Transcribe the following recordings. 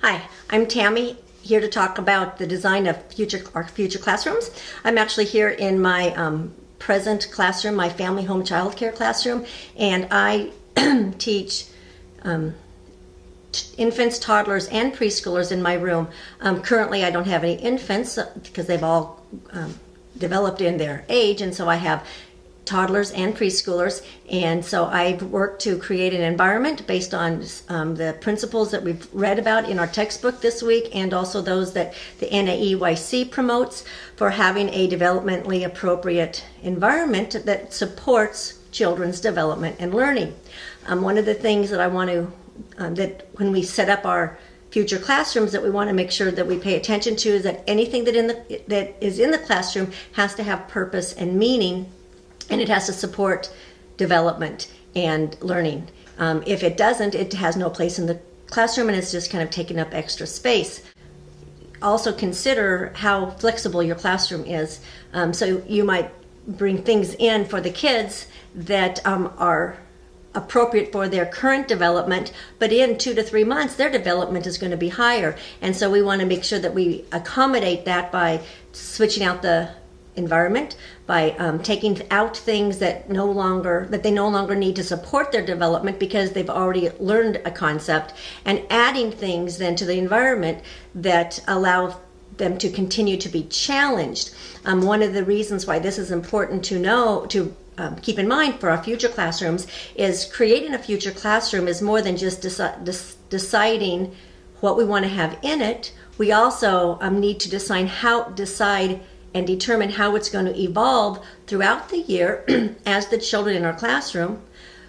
Hi, I'm Tammy, here to talk about the design of our future classrooms. I'm actually here in my present classroom, my family home child care classroom, and I teach infants, toddlers, and preschoolers in my room. Currently, I don't have any infants because they've all developed in their age, and so I have toddlers and preschoolers, and so I've worked to create an environment based on the principles that we've read about in our textbook this week, and also those that the NAEYC promotes for having a developmentally appropriate environment that supports children's development and learning. One of the things that I want to that when we set up our future classrooms that we want to make sure that we pay attention to is that anything that is in the classroom has to have purpose and meaning, and it has to support development and learning. If it doesn't, it has no place in the classroom, and it's just kind of taking up extra space. Also consider how flexible your classroom is. So you might bring things in for the kids that are appropriate for their current development, but in 2 to 3 months their development is going to be higher, and so we want to make sure that we accommodate that by switching out the environment, by taking out things that they no longer need to support their development because they've already learned a concept, and adding things then to the environment that allow them to continue to be challenged. One of the reasons why this is important to keep in mind for our future classrooms is creating a future classroom is more than just deciding what we want to have in it. We also need to decide and determine how it's going to evolve throughout the year as the children in our classroom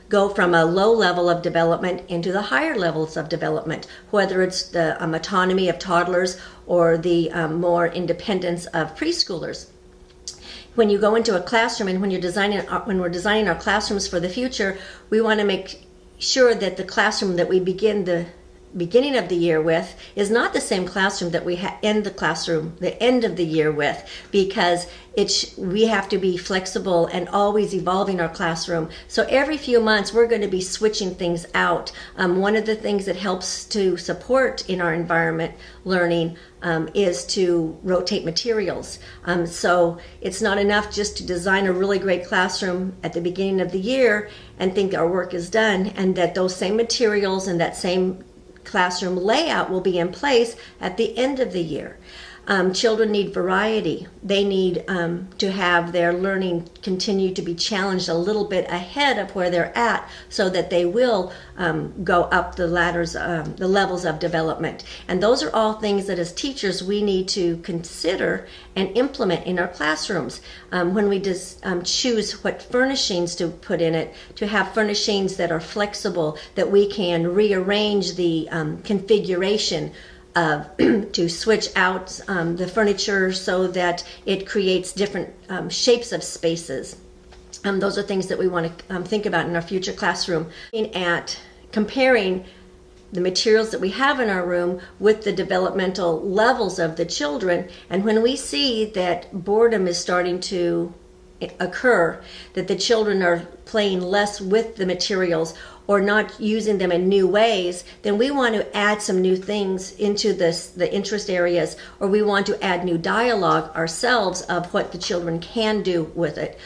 go from a low level of development into the higher levels of development, whether it's the autonomy of toddlers or the more independence of preschoolers. When you go into a classroom and when we're designing our classrooms for the future, we want to make sure that the classroom that we begin the beginning of the year with is not the same classroom that we end the end of the year with, because we have to be flexible and always evolving our classroom. So every few months we're going to be switching things out. One of the things that helps to support in our environment learning is to rotate materials. So it's not enough just to design a really great classroom at the beginning of the year and think our work is done, and that those same materials and that same classroom layout will be in place at the end of the year. Children need variety. They need to have their learning continue to be challenged a little bit ahead of where they're at, so that they will go up the levels of development. And those are all things that as teachers we need to consider and implement in our classrooms. When we choose what furnishings to put in it, to have furnishings that are flexible, that we can rearrange the configuration to switch out the furniture so that it creates different shapes of spaces. Those are things that we want to think about in our future classroom. At comparing the materials that we have in our room with the developmental levels of the children, and when we see that boredom is starting to occur, that the children are playing less with the materials or not using them in new ways, then we want to add some new things into the interest areas, or we want to add new dialogue ourselves of what the children can do with it.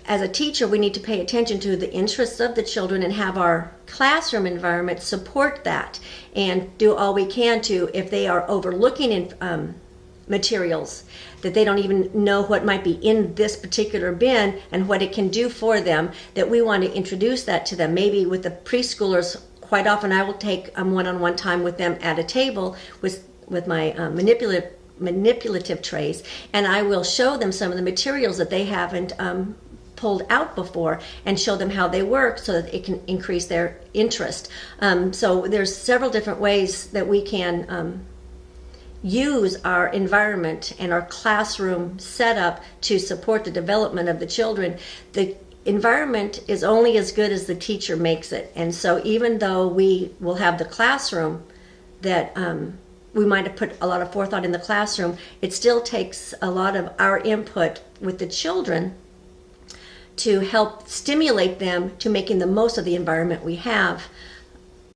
As a teacher, we need to pay attention to the interests of the children and have our classroom environment support that, and do all we can to, if they are overlooking in materials that they don't even know what might be in this particular bin and what it can do for them, that we want to introduce that to them. Maybe with the preschoolers, quite often I will take one-on-one time with them at a table with my manipulative trays, and I will show them some of the materials that they haven't pulled out before, and show them how they work so that it can increase their interest. So there's several different ways that we can use our environment and our classroom setup to support the development of the children. The environment is only as good as the teacher makes it, and so even though we will have the classroom that we might have put a lot of forethought in the classroom, it still takes a lot of our input with the children to help stimulate them to making the most of the environment we have.